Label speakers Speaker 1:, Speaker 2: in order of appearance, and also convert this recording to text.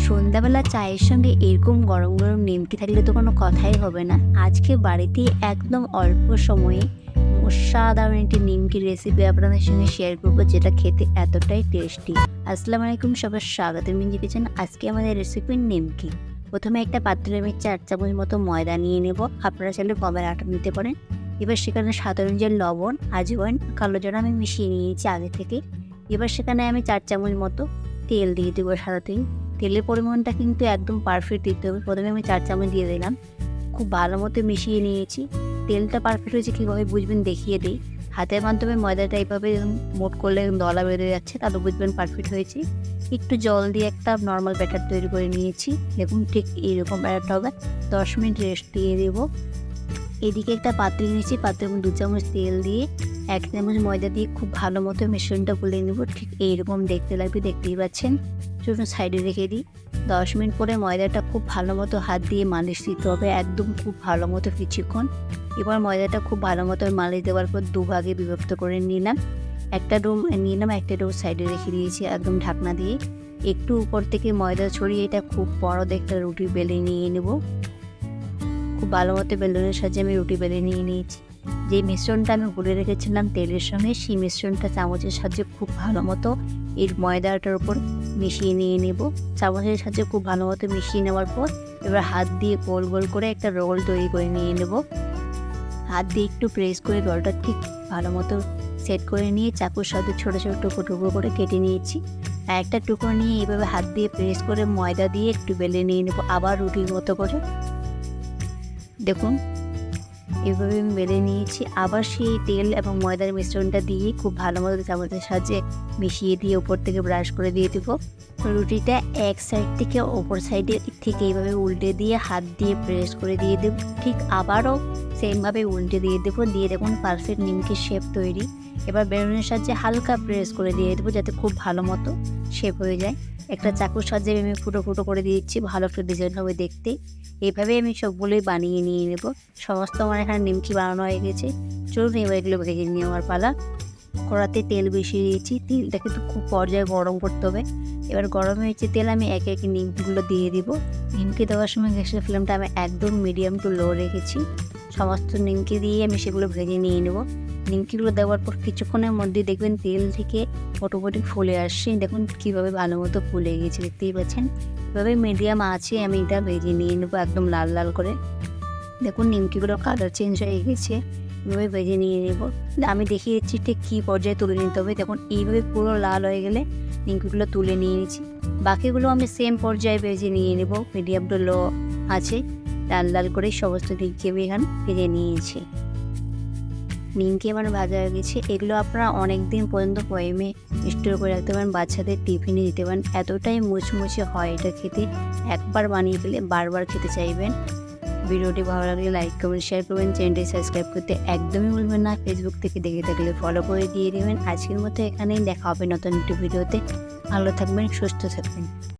Speaker 1: সন্ধ্যাবেলা চায়ের সঙ্গে এরকম গরম গরম নিমকি থাকলে তো কোনো কথাই হবে না। আজকে বাড়িতে একদম অল্প সময়ে অসাধারণ একটি নিমকির রেসিপি আপনাদের সঙ্গে শেয়ার করবো, যেটা খেতে এতটাই টেস্টি। আসসালামু আলাইকুম, সবার স্বাগত ইঞ্জু কিচেন। আজকে আমাদের রেসিপি নিমকি। প্রথমে একটা পাত্রে আমি 4 চামচ মতো ময়দা নিয়ে নেব। আপনারা চাইলে গমের আটা নিতে পারেন। এবার সেখানে স্বাদ অনুযায়ী লবণ, আজওয়াইন, কালো জিরা আমি মিশিয়ে নিয়েছি আগে থেকে। এবার সেখানে আমি 4 চামচ মতো তেল দিয়ে দেবো। সাদা তেল, তেলের পরিমাণটা কিন্তু একদম পারফেক্ট দিতে হবে। প্রথমে আমি 4 চামচ দিয়ে দিলাম, খুব ভালো মতো মিশিয়ে নিয়েছি। তেলটা পারফেক্ট হয়েছে কীভাবে বুঝবেন দেখিয়ে দিই। হাতের মাধ্যমে ময়দাটা এইভাবে মোট করলে দলা বেরিয়ে যাচ্ছে, তাহলে বুঝবেন পারফেক্ট হয়েছে। একটু জল দিয়ে একটা নর্মাল ব্যাটার তৈরি করে নিয়েছি। দেখুন ঠিক এইরকম ব্যাটারটা হবে। 10 মিনিট রেস্ট দিয়ে দেবো। এদিকে একটা পাত্র নিয়েছি, পাত্রের মধ্যে 2 চামচ তেল দিয়ে 1 চামচ ময়দা দিয়ে খুব ভালো মতো মিশ্রণটা গুলিয়ে নেব। ঠিক এইরকম দেখতে লাগবে, দেখতেই পাচ্ছেন। চলুন সাইডে রেখে দিই। 10 মিনিট পরে ময়দাটা খুব ভালো মতো হাত দিয়ে মালিশ দিতে হবে, একদম খুব ভালো মতো কিছুক্ষণ। এবার ময়দাটা খুব ভালো মতো মালিশ দেওয়ার পর দুভাগে বিভক্ত করে নিলাম। একটা ডো নিলাম, একটা ডো সাইডে রেখে দিয়েছি একদম ঢাকনা দিয়ে। একটু উপর থেকে ময়দা ছড়িয়ে এটা খুব বড় একটা রুটি বেলে নিয়ে নেব। খুব ভালো মতো বেলুনের সাহায্যে আমি রুটি বেলে নিয়ে নিয়েছি। যে মিশ্রণটা আমি গুলে রেখেছিলাম তেলের সঙ্গে, সেই মিশ্রণটা চামচের সাহায্যে খুব ভালো মতো এই ময়দাটার উপর মিশিয়ে নিয়ে নেব। চামচের সাহায্যে খুব ভালো মতো মিশিয়ে নেওয়ার পর এবার হাত দিয়ে গোল গোল করে একটা রোল তৈরি করে নিয়ে নেব। হাত দিয়ে একটু প্রেস করে রোলটা ঠিক ভালো মতো সেট করে নিয়ে চাকুর সাথে ছোটো ছোটো টুকরো টুকরো করে কেটে নিয়েছি। আর একটা টুকরো নিয়ে এইভাবে হাত দিয়ে প্রেস করে ময়দা দিয়ে একটু বেলে নিয়ে নেব, আবার রুটির মতো করে। দেখুন এভাবে আমি বেলে নিয়েছি। আবার সেই তেল এবং ময়দার মিশ্রণটা দিয়ে খুব ভালো মতো চামচের সাহায্যে মিশিয়ে দিয়ে উপর থেকে ব্রাশ করে দিয়ে দেবো। রুটিটা এক সাইড থেকে অপর সাইডে ঠিক এইভাবে উল্টে দিয়ে হাত দিয়ে প্রেস করে দিয়ে দেবো। ঠিক আবারও সেমভাবে উল্টে দিয়ে দেবো। দিয়ে দেখুন পারফেক্ট নিমকির শেপ তৈরি। এবার বেলুনের সাহায্যে হালকা প্রেস করে দিয়ে দেবো, যাতে খুব ভালো মতো শেপ হয়ে যায়। একটা চাকুর সাহায্যে আমি ফুটো ফুটো করে দিচ্ছি, ভালো একটা ডিজাইন হবে দেখতে। এইভাবে আমি সবগুলোই বানিয়ে নিয়ে নেব। সমস্ত আমার এখানে নিমকি বানানো হয়ে গেছে। চলুন এবার এগুলো ভেজে নেওয়ার পালা। কড়াতে তেল বসিয়ে দিয়েছি, তেলটা কিন্তু খুব পর্যায়ে গরম করতে হবে। এবার গরম হয়েছে তেল, আমি একে একে নিমকিগুলো দিয়ে দিব। নিমকি দেওয়ার সময় গ্যাসের ফ্লেমটা আমি একদম মিডিয়াম টু লো রেখেছি। সমস্ত নিমকি দিয়ে আমি সেগুলো ভেজে নিয়ে নেব। নিমকিগুলো দেওয়ার পর কিছুক্ষণের মধ্যে দেখবেন তেল থেকে মোটামুটি ফুলে আসছে। দেখুন কীভাবে ভালো মতো ফুলে গেছে, দেখতেই পাচ্ছেন। এভাবে মিডিয়াম আছে আমি এটা ভেজে নিয়ে নেবো একদম লাল লাল করে। দেখুন নিমকিগুলোর কালার চেঞ্জ হয়ে গেছে, এভাবে ভেজে নিয়ে নেব। আমি দেখিয়ে দিচ্ছি ঠিক কী পর্যায়ে তুলে নিতে হবে। দেখুন এইভাবে পুরো লাল হয়ে গেলে নিমকিগুলো তুলে নিয়ে নিয়েছি। বাকিগুলো আমি সেম পর্যায়ে ভেজে নিয়ে নেব। মিডিয়াম টু লো আছে লাল লাল করে সমস্ত নিমকি আমি এখানে ভেজে নিয়েছি। নিমকি আমার ভাজা হয়ে গেছে। এগুলো আপনারা অনেক দিন পর্যন্ত বয়মে স্টোর করে রাখতে পারেন, বাচ্চাদের টিফিনে দিতে পারেন। এতটাই মুচমুচে হয় এটা খেতে, একবার বানিয়ে ফেলে বারবার খেতে চাইবেন। ভিডিওটি ভালো লাগলে লাইক কমেন্ট শেয়ার করবেন। চ্যানেলটি সাবস্ক্রাইব করতে একদমই ভুলবেন না। ফেসবুক থেকে দেখে থাকলে ফলো করে দিয়ে দেবেন। আজকের মতো এখানেই দেখা হবে নতুন একটি ভিডিওতে। ভালো থাকবেন, সুস্থ থাকবেন।